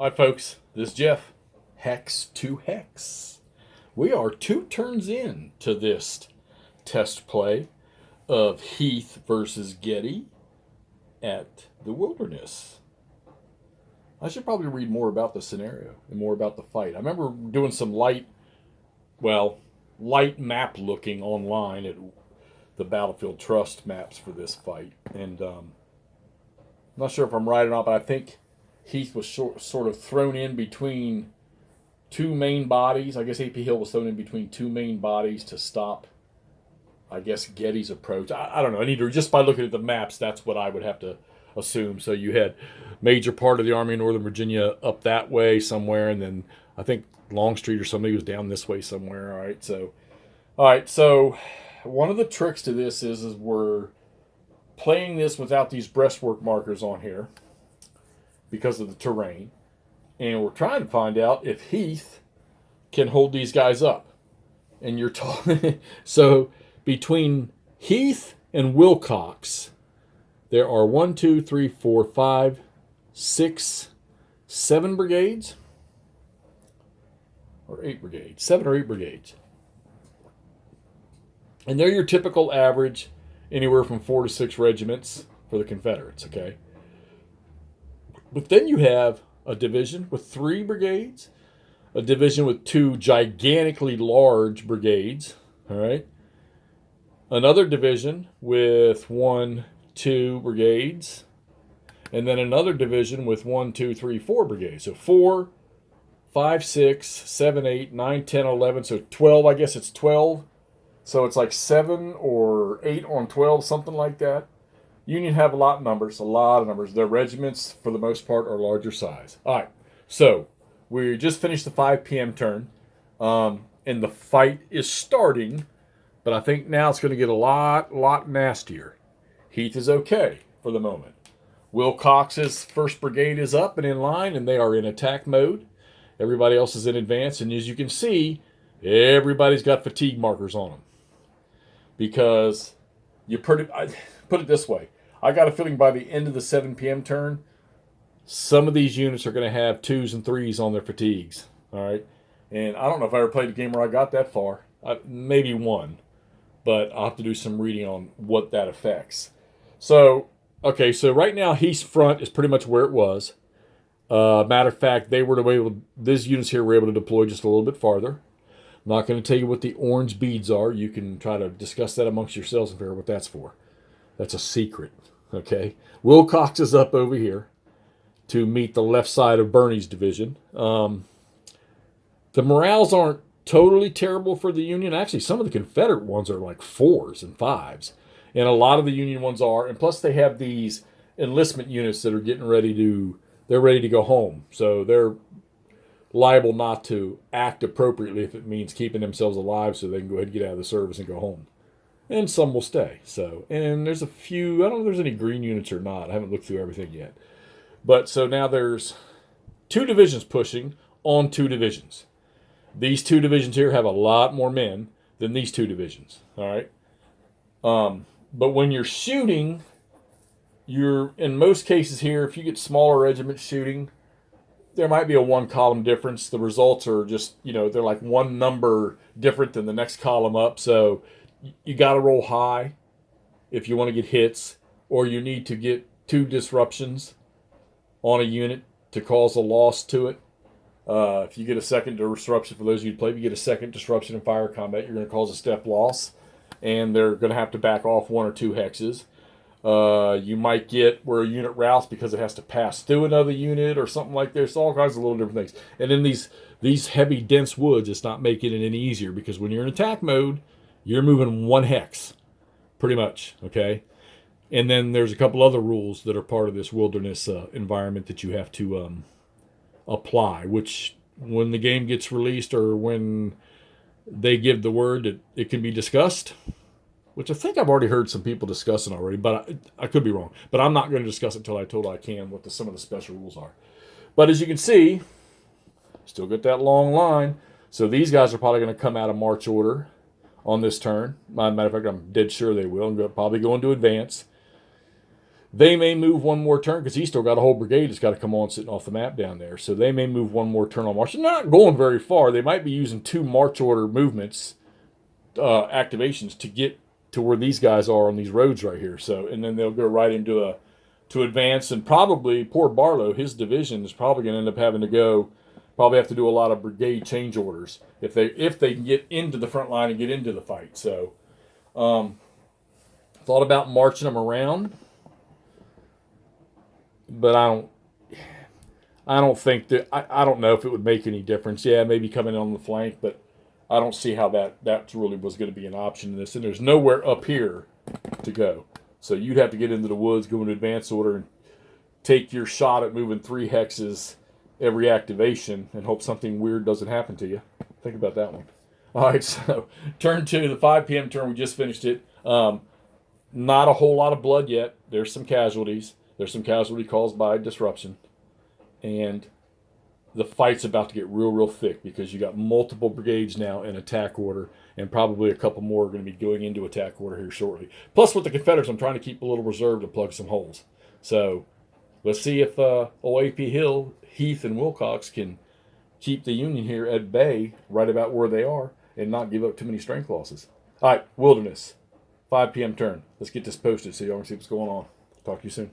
Hi, folks. This is Jeff. Hex to Hex. We are 2 turns in to this test play of Heth versus Getty at the Wilderness. I should probably read more about the scenario and more about the fight. I remember doing some light map looking online at the Battlefield Trust maps for this fight. And I'm not sure if I'm right or not, but I think Heth was sort of thrown in between two main bodies. I guess AP Hill was thrown in between two main bodies to stop, I guess, Getty's approach. I don't know. I need to, just by looking at the maps, that's what I would have to assume. So you had major part of the Army of Northern Virginia up that way somewhere, and then I think Longstreet or somebody was down this way somewhere. All right. So one of the tricks to this is we're playing this without these breastwork markers on here because of the terrain. And we're trying to find out if Heth can hold these guys up. And you're talking. So between Heth and Wilcox, there are 1, 2, 3, 4, 5, 6, 7 brigades. Or 8 brigades. 7 or 8 brigades. And they're your typical average, anywhere from 4 to 6 regiments for the Confederates, okay? But then you have a division with 3 brigades, a division with 2 gigantically large brigades, all right? Another division with 1, 2 brigades, and then another division with 1, 2, 3, 4 brigades. So 4, 5, 6, 7, 8, 9, 10, 11. So 12, I guess it's 12. So it's like 7 or 8 on 12, something like that. Union have a lot of numbers. Their regiments, for the most part, are larger size. All right, so we just finished the 5 p.m. turn, and the fight is starting, but I think now it's going to get a lot nastier. Heth is okay for the moment. Wilcox's 1st Brigade is up and in line, and they are in attack mode. Everybody else is in advance, and as you can see, everybody's got fatigue markers on them. Because I put it this way. I got a feeling by the end of the 7 p.m. turn, some of these units are going to have 2s and 3s on their fatigues. All right. And I don't know if I ever played a game where I got that far. Maybe one. But I'll have to do some reading on what that affects. So right now, Heth's front is pretty much where it was. Matter of fact, these units here were able to deploy just a little bit farther. I'm not going to tell you what the orange beads are. You can try to discuss that amongst yourselves and figure out what that's for. That's a secret, okay? Wilcox is up over here to meet the left side of Birney's division. The morales aren't totally terrible for the Union. Actually, some of the Confederate ones are like 4s and 5s. And a lot of the Union ones are. And plus they have these enlistment units that are they're ready to go home. So they're liable not to act appropriately if it means keeping themselves alive so they can go ahead and get out of the service and go home. And some will stay. So, and there's a few, I don't know if there's any green units or not. I haven't looked through everything yet. But so now there's 2 divisions pushing on 2 divisions. These 2 divisions here have a lot more men than these 2 divisions. All right. But when you're shooting, you're in most cases here, if you get smaller regiments shooting, there might be a 1 column difference. The results are just, they're like 1 number different than the next column up. So you got to roll high if you want to get hits, or you need to get 2 disruptions on a unit to cause a loss to it. If you get a second disruption, for those of you who play, if you get a second disruption in fire combat, you're going to cause a step loss, and they're going to have to back off 1 or 2 hexes. You might get where a unit routs because it has to pass through another unit or something like this. All kinds of little different things. And in these heavy, dense woods, it's not making it any easier because when you're in attack mode, you're moving 1 hex, pretty much, okay? And then there's a couple other rules that are part of this wilderness environment that you have to apply, which when the game gets released or when they give the word, it can be discussed. Which I think I've already heard some people discussing already, but I could be wrong. But I'm not going to discuss it until I told I can what some of the special rules are. But as you can see, still got that long line. So these guys are probably going to come out of march order on this turn. Matter of fact, I'm dead sure they will. And probably go into advance. They may move one more turn because he's still got a whole brigade that's got to come on sitting off the map down there. So they may move one more turn on march. They're not going very far. They might be using 2 march order movements, activations to get to where these guys are on these roads right here. So, and then they'll go right into to advance, and probably poor Barlow, his division is probably going to end up having to go. Probably have to do a lot of brigade change orders if they can get into the front line and get into the fight. So, thought about marching them around, but I don't think that I don't know if it would make any difference. Yeah, maybe coming in on the flank, but I don't see how that really was going to be an option in this. And there's nowhere up here to go, so you'd have to get into the woods, go into advance order, and take your shot at moving 3 hexes every activation and hope something weird doesn't happen to you. Think about that one. All right, so turn 2, the 5 p.m. turn. We just finished it. Not a whole lot of blood yet. There's some casualties. There's some casualty caused by disruption. And the fight's about to get real thick because you got multiple brigades now in attack order, and probably a couple more are going to be going into attack order here shortly. Plus, with the Confederates, I'm trying to keep a little reserve to plug some holes. So let's see if old AP Hill, Heth, and Wilcox can keep the Union here at bay right about where they are and not give up too many strength losses. All right, Wilderness, 5 p.m. turn. Let's get this posted so y'all can see what's going on. Talk to you soon.